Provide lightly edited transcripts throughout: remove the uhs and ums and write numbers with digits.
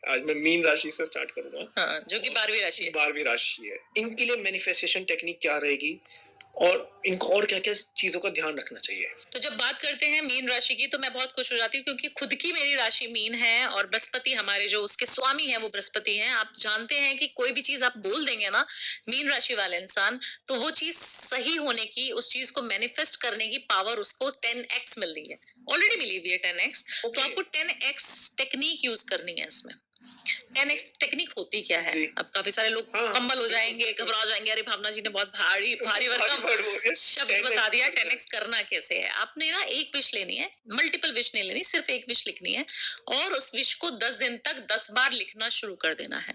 आज मैं मीन राशि से स्टार्ट करूंगा। हाँ, जो कि 12वीं राशि है। 12वीं राशि है। इनके लिए मैनिफेस्टेशन टेक्निक क्या रहेगी और इनको और क्या-क्या चीजों का ध्यान रखना चाहिए? तो जब बात करते हैं मीन राशि की तो मैं बहुत खुश हो जाती हूँ क्योंकि खुद की मेरी राशि मीन है और बृहस्पति हमारे जो उसके स्वामी हैं वो बृहस्पति हैं। आप जानते हैं कि कोई भी चीज आप बोल देंगे ना मीन राशि वाले इंसान, तो वो चीज सही होने की, उस चीज को मैनिफेस्ट करने की पावर उसको 10x मिल रही है, ऑलरेडी मिली हुई है 10x। तो आपको 10x टेक्निक यूज करनी है इसमें। 10x टेक्निक होती क्या है? अब काफी सारे लोग कंबल हो जाएंगे, घबरा जाएंगे, अरे भावना जी ने बहुत भारी भारी भरकम शब्द बता दिया। 10x करना कैसे है? आपने ना एक विश लेनी है, मल्टीपल विश नहीं लेनी, सिर्फ एक विश लिखनी है और उस विश को 10 दिन तक 10 बार लिखना शुरू कर देना है।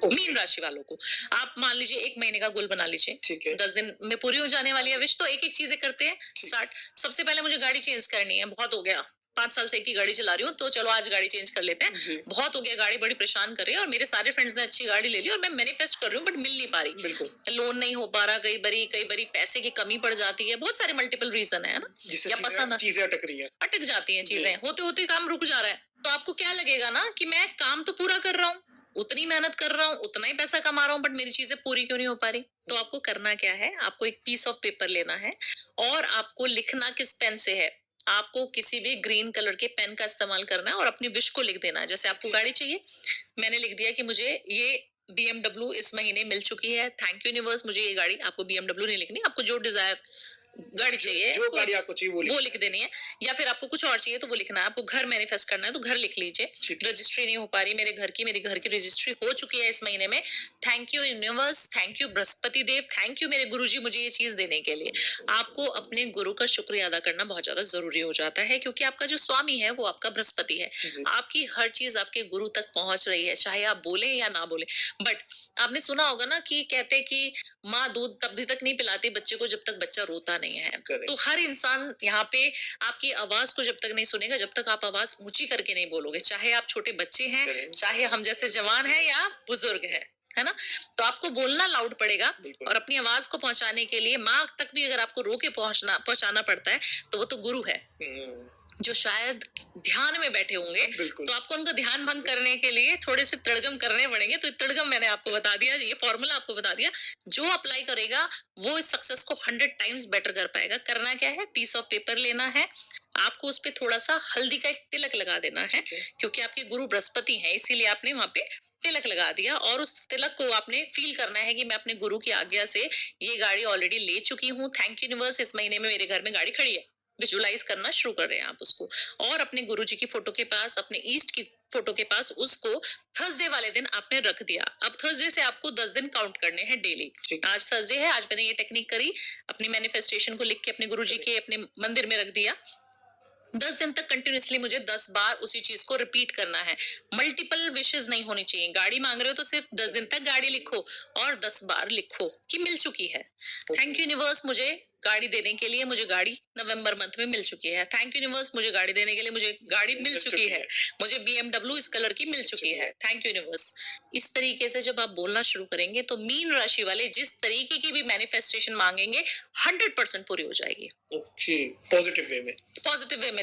मीन राशि वालों को आप मान लीजिए 1 महीने का गोल बना लीजिए, ठीक है। 10 दिन में पूरी हो जाने वाली है विश, तो एक एक चीजें करते हैं स्टार्ट। सबसे पहले मुझे गाड़ी चेंज करनी है, बहुत हो गया 5 साल से एक ही गाड़ी चला रही हूँ, तो चलो आज गाड़ी चेंज कर लेते हैं। बहुत हो गया, गाड़ी बड़ी परेशान कर रही है और मेरे सारे फ्रेंड्स ने अच्छी गाड़ी ले ली और मैं मैनिफेस्ट कर रही हूँ बट मिल नहीं पा रही, लोन नहीं हो पा रहा, कई बारी पैसे की कमी पड़ जाती है, बहुत सारे मल्टीपल रीजन है ना, या पसंद चीजें अटक रही है, अटक जाती है चीजें, होते होते काम रुक जा रहा है। तो आपको क्या लगेगा ना कि मैं काम तो पूरा कर रहा हूँ, उतनी मेहनत कर रहा हूँ, उतना ही पैसा कमा रहा हूँ, बट मेरी चीजें पूरी क्यों नहीं हो पा रही? तो आपको करना क्या है, आपको एक पीस ऑफ पेपर लेना है और आपको लिखना किस पेन से है, आपको किसी भी ग्रीन कलर के पेन का इस्तेमाल करना है और अपनी विश को लिख देना है। जैसे आपको गाड़ी चाहिए, मैंने लिख दिया कि मुझे ये BMW इस महीने मिल चुकी है, थैंक यू यूनिवर्स मुझे ये गाड़ी। आपको BMW नहीं लिखनी, आपको जो डिजायर गाड़ी चाहिए, जो गाड़ी आपको चाहिए वो लिख देनी है, या फिर आपको कुछ और चाहिए तो वो लिखना है। आपको घर मैनिफेस्ट करना है तो घर लिख लीजिए। रजिस्ट्री नहीं हो पा रही मेरे घर की रजिस्ट्री हो चुकी है इस महीने में, thank you universe, thank you Brihaspati Dev, thank you मेरे गुरुजी मुझे ये चीज देने के लिए। आपको अपने गुरु का शुक्रिया अदा करना बहुत ज्यादा जरूरी हो जाता है क्योंकि आपका जो स्वामी है वो आपका बृहस्पति है। आपकी हर चीज आपके गुरु तक पहुंच रही है, चाहे आप बोले या ना बोले। बट आपने सुना होगा ना कि कहते कि माँ दूध तब तक नहीं पिलाती बच्चे को जब तक बच्चा रोता नहीं है। तो हर इंसान यहाँ पे आपकी आवाज को जब तक नहीं सुनेगा, जब तक आप आवाज ऊंची करके नहीं बोलोगे, चाहे आप छोटे बच्चे हैं, चाहे हम जैसे जवान हैं या बुजुर्ग हैं, है ना। तो आपको बोलना लाउड पड़ेगा और अपनी आवाज को पहुंचाने के लिए माँ तक भी अगर आपको रो के पहुंचाना पड़ता है तो वो तो गुरु है जो शायद ध्यान में बैठे होंगे। तो आपको उनका ध्यान भंग करने के लिए थोड़े से तड़गम करने पड़ेंगे। तो तड़गम मैंने आपको बता दिया, ये फॉर्मूला आपको बता दिया, जो अप्लाई करेगा वो इस सक्सेस को 100 टाइम्स बेटर कर पाएगा। करना क्या है, पीस ऑफ पेपर लेना है, आपको उस पे थोड़ा सा हल्दी का एक तिलक लगा देना है क्योंकि आपके गुरु बृहस्पति हैं, इसीलिए आपने वहां पे तिलक लगा दिया और उस तिलक को आपने फील करना है कि मैं अपने गुरु की आज्ञा से ये गाड़ी ऑलरेडी ले चुकी हूँ, थैंक यू यूनिवर्स इस महीने में मेरे घर में गाड़ी खड़ी है। विजुलाइज करना शुरू कर रहे हैं आप उसको और अपने गुरुजी की फोटो के पास, अपने ईस्ट की फोटो के पास उसको थर्सडे वाले दिन आपने रख दिया। अब थर्सडे से आपको 10 दिन काउंट करने हैं डेली। आज थर्सडे है, आज मैंने ये टेक्निक करी, अपनी मैनिफेस्टेशन को लिख के अपने गुरुजी के अपने मंदिर में रख दिया। 10 दिन तक कंटिन्यूसली मुझे 10 बार उसी चीज को रिपीट करना है। मल्टीपल विशेस नहीं होनी चाहिए। गाड़ी मांग रहे हो तो सिर्फ 10 दिन तक गाड़ी लिखो और 10 बार लिखो कि मिल चुकी है। थैंक यू यूनिवर्स मुझे गाड़ी देने के लिए, मुझे गाड़ी नवंबर मंथ में मिल चुकी है। थैंक यू यूनिवर्स मुझे गाड़ी देने के लिए, मुझे गाड़ी मिल चुकी है। मुझे BMW इस कलर की मिल चुकी है। Thank you universe. इस तरीके से जब आप बोलना शुरू करेंगे तो मीन राशि वाले जिस तरीके की भी मैनिफेस्टेशन मांगेंगे 100% पूरी हो जाएगी। ओके, पॉजिटिव वे में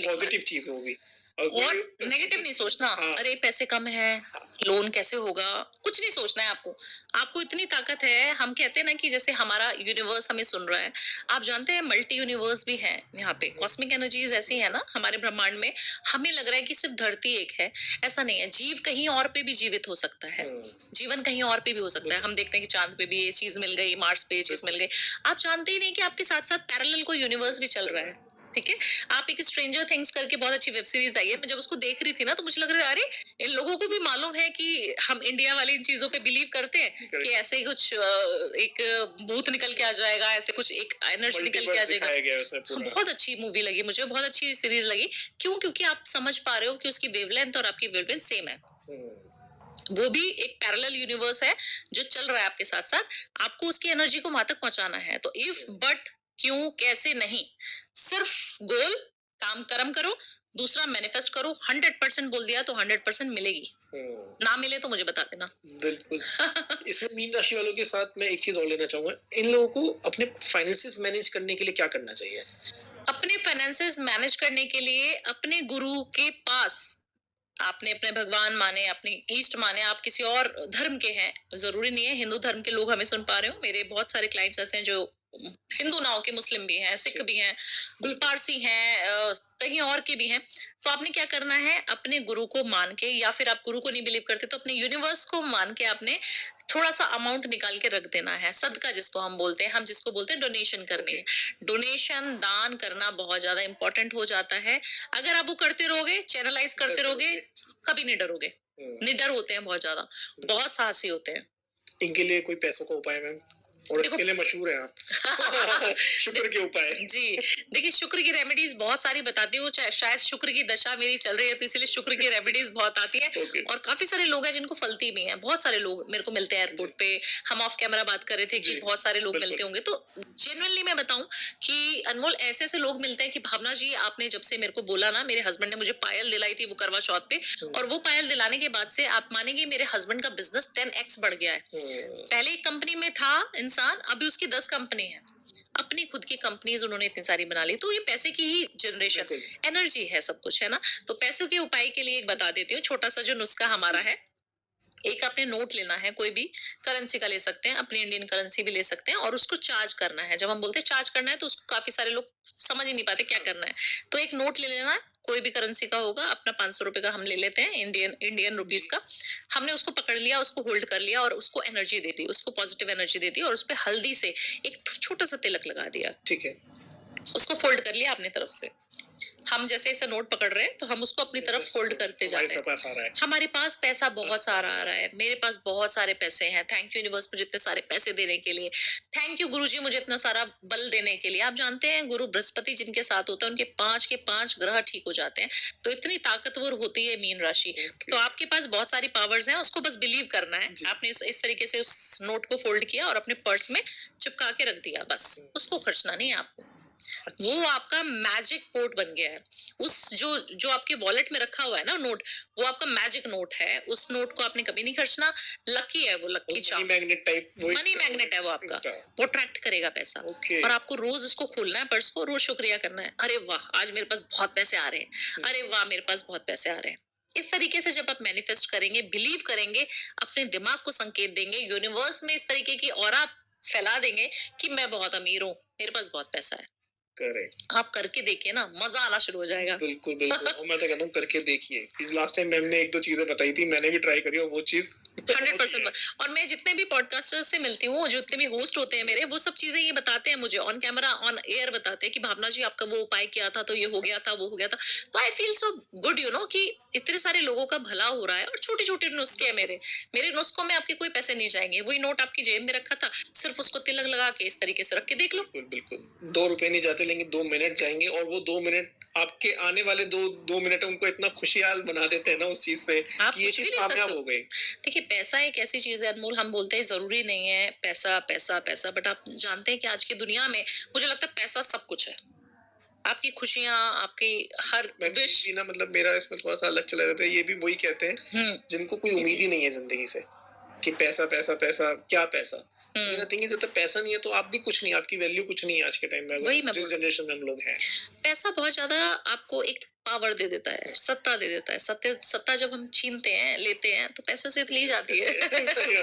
पॉजिटिव चीज होगी और नेगेटिव नहीं सोचना। अरे पैसे कम है, लोन कैसे होगा, कुछ नहीं सोचना है आपको। आपको इतनी ताकत है, हम कहते हैं ना कि जैसे हमारा यूनिवर्स हमें सुन रहा है, आप जानते हैं मल्टी यूनिवर्स भी है यहाँ पे, कॉस्मिक एनर्जीज ऐसी है ना हमारे ब्रह्मांड में। हमें लग रहा है कि सिर्फ धरती एक है, ऐसा नहीं है। जीव कहीं और पे भी जीवित हो सकता है, जीवन कहीं और पे भी हो सकता है। हम देखते हैं कि चांद पे भी ये चीज मिल गई, मार्स पे ये चीज मिल गई। आप जानते ही नहीं कि आपके साथ साथ पैरेलल कोई यूनिवर्स भी चल रहा है। ठीक है, आप एक स्ट्रेंजर थिंग्स करके बहुत अच्छी वेब सीरीज आई है, मैं जब उसको देख रही थी ना तो मुझे लग रहा है अरे इन लोगों को भी मालूम है कि हम इंडिया वाली इन चीजों पे बिलीव करते हैं कि ऐसे ही कुछ एक भूत निकल के आ जाएगा, ऐसे कुछ एक एनर्जी निकल के आ जाएगा। बहुत अच्छी मूवी लगी मुझे, बहुत अच्छी सीरीज लगी। क्यों? क्योंकि आप समझ पा रहे हो कि उसकी वेवलेंथ और आपकी वेवलेंथ सेम है। वो भी एक पैरेलल यूनिवर्स है जो चल रहा है आपके साथ साथ, आपको उसकी एनर्जी को वहां तक पहुंचाना है। तो इफ बट क्यों कैसे नहीं, सिर्फ गोल, काम कर्म करो, दूसरा मैनिफेस्ट करो। 100% बोल दिया तो 100% मिलेगी, ना मिले तो मुझे बता देना। बिल्कुल। इसमें मीन राशि वालों के साथ मैं एक चीज और लेना चाहूंगा, इन लोगों को अपने फाइनेंसेस मैनेज करने के लिए क्या करना चाहिए? अपने फाइनेंसेस मैनेज करने के लिए अपने गुरु के पास आपने अपने भगवान माने, अपने इष्ट माने, आप किसी और धर्म के हैं, जरूरी नहीं है हिंदू धर्म के लोग हमें सुन पा रहे हो। मेरे बहुत सारे क्लाइंट्स ऐसे हैं जो हिंदू ना हो के मुस्लिम भी हैं, सिख भी हैं, पारसी हैं, कहीं और के भी हैं। तो आपने क्या करना है, अपने गुरु को मान के, या फिर आप गुरु को नहीं बिलीव करते तो अपने यूनिवर्स को मान के आपने थोड़ा सा अमाउंट निकाल के रख देना है। सदका जिसको हम बोलते हैं, हम जिसको बोलते हैं डोनेशन करनी है। डोनेशन दान करना बहुत ज्यादा इंपॉर्टेंट हो जाता है। अगर आप वो करते रहोगे, चैनलाइज करते रहोगे, कभी नहीं डरोगे। निडर होते हैं बहुत ज्यादा, बहुत साहसी होते हैं। इनके लिए कोई पैसों का उपाय मैम, और देखो इसके लिए मशहूर है आप शुक्र के उपाय। जी, देखिए शुक्र की रेमेडीज बहुत सारी बताती हूँ, शायद शुक्र की दशा मेरी चल रही है तो इसलिए शुक्र की रेमेडीज बहुत आती है। ओके और काफी सारे लोग हैं जिनको फलती भी हैं, बहुत सारे लोग मेरे को मिलते हैं एयरपोर्ट पे। हम ऑफ कैमरा बात कर रहे थे कि जी, बहुत सारे लोग बिल्कुल। मिलते होंगे, तो जेन्युइनली मैं बताऊं कि अनमोल ऐसे ऐसे लोग मिलते हैं कि भावना जी आपने जब से मेरे को बोला ना, मेरे हस्बैंड ने मुझे पायल दिलाई थी वो करवा चौथ पे, और वो पायल दिलाने के बाद से आप मानेंगे मेरे हस्बैंड का बिजनेस 10x बढ़ गया है। पहले एक कंपनी में था इंसान, अभी उसकी 10 कंपनी है। अपनी खुद की कंपनीज उन्होंने इतनी सारी बना ली। तो ये पैसे की ही जनरेशन, बिल्कुल। एनर्जी है सब कुछ, है ना। तो पैसों के उपाय के लिए एक बता देती हूँ, छोटा सा जो नुस्खा हमारा है। एक आपने नोट लेना है, कोई भी करेंसी का ले सकते हैं, अपनी इंडियन करेंसी भी ले सकते हैं, और उसको चार्ज करना है। जब हम बोलते हैं चार्ज करना है तो उसको काफी सारे लोग समझ ही नहीं पाते क्या करना है। तो एक नोट ले लेना, कोई भी करेंसी का होगा, अपना 500 रुपए का हम ले लेते हैं, इंडियन इंडियन रुपीज का। हमने उसको पकड़ लिया, उसको होल्ड कर लिया और उसको एनर्जी दे दी, उसको पॉजिटिव एनर्जी दे दी, और उस पर हल्दी से एक छोटा सा तिलक लगा दिया। ठीक है। उसको फोल्ड कर लिया अपनी तरफ से। हम जैसे ऐसे नोट पकड़ रहे हैं तो हम उसको अपनी तरफ फोल्ड करते जा रहे हैं। पास आ रहा है। हमारे पास पैसा बहुत सारा आ रहा है, मेरे पास बहुत सारे पैसे हैं। थैंक यू यूनिवर्स मुझे इतने सारे पैसे देने के लिए। थैंक यू गुरुजी मुझे इतना सारा बल देने के लिए। आप जानते हैं गुरु बृहस्पति जिनके साथ होता है उनके 5 के 5 ग्रह ठीक हो जाते हैं। तो इतनी ताकतवर होती है मीन राशि। तो आपके पास बहुत सारी पावर्स हैं, उसको बस बिलीव करना है। आपने इस तरीके से उस नोट को फोल्ड किया और अपने पर्स में चिपका के रख दिया, बस उसको खर्चना नहीं है आपको। वो आपका मैजिक पोर्ट बन गया है। उस जो जो आपके वॉलेट में रखा हुआ है ना नोट, वो आपका मैजिक नोट है। उस नोट को आपने कभी नहीं खर्चना। लकी है वो, lucky money charm, magnet type, money magnet है वो आपका। वो अट्रैक्ट करेगा पैसा। ओके। और आपको रोज उसको खोलना है पर्स को, रोज शुक्रिया करना है। अरे वाह आज मेरे पास बहुत पैसे आ रहे हैं, अरे वाह मेरे पास बहुत पैसे आ रहे हैं। इस तरीके से जब आप मैनिफेस्ट करेंगे, बिलीव करेंगे, अपने दिमाग को संकेत देंगे, यूनिवर्स में इस तरीके की ऑरा फैला देंगे कि मैं बहुत अमीर हूँ, मेरे पास बहुत पैसा है। करेक्ट। आप करके देखिए ना, मजा आना शुरू हो जाएगा। बिल्कुल बिल्कुल। और मैं तो कहता हूँ करके देखिए। लास्ट टाइम मैम ने एक दो चीजें बताई थी, मैंने भी ट्राई करी और वो चीज 100%। और मैं जितने भी पॉडकास्टर्स से मिलती हूँ, जितने भी होस्ट होते हैं मेरे, वो सब चीजें ये बताते हैं मुझे, ऑन कैमरा ऑन एयर बताते हैं कि भावना जी आपका वो उपाय किया था तो ये हो गया था, वो हो गया था। तो आई फील सो गुड कि इतने सारे लोगों का भला हो रहा है। और छोटे छोटे नुस्खे हैं मेरे, मेरे नुस्खों में आपके कोई पैसे नहीं जाएंगे। वही नोट आपकी जेब में रखा था, सिर्फ उसको तिलक लगा के इस तरीके से रख के देख लो। बिल्कुल बिल्कुल। 2 रुपए नहीं जाते, लेकिन 2 मिनट जाएंगे, और वो 2 मिनट आपके आने वाले 2 मिनट उनको इतना खुशहाल बना देते हैं ना उस चीज से आप कि ये कुछ भी चीज ले सकते कामयाब हो। हो गई। देखिए पैसा एक ऐसी चीज है अनमोल, हम बोलते हैं जरूरी नहीं है पैसा पैसा पैसा, बट आप जानते हैं कि आज की दुनिया में मुझे लगता है पैसा सब कुछ है। आपकी खुशियां, आपकी हर मैं विश। भी ना, मतलब मेरा इसमें थोड़ा सा अलग चला जाता है। ये भी वही कहते हैं हम्म जिनको कोई उम्मीद ही नहीं है जिंदगी से, कि पैसा पैसा पैसा, क्या पैसा। हम्म नथिंग है, जब तक पैसा नहीं है तो आप भी कुछ नहीं, आपकी वैल्यू कुछ नहीं है आज के टाइम में, वही अगर मैं जिस बोल, जनरेशन में हम लोग हैं। पैसा बहुत ज्यादा आपको एक पावर दे देता है, सत्ता दे देता है। सत्ता जब हम छीनते हैं, लेते हैं, तो पैसों से ली जाती है। सही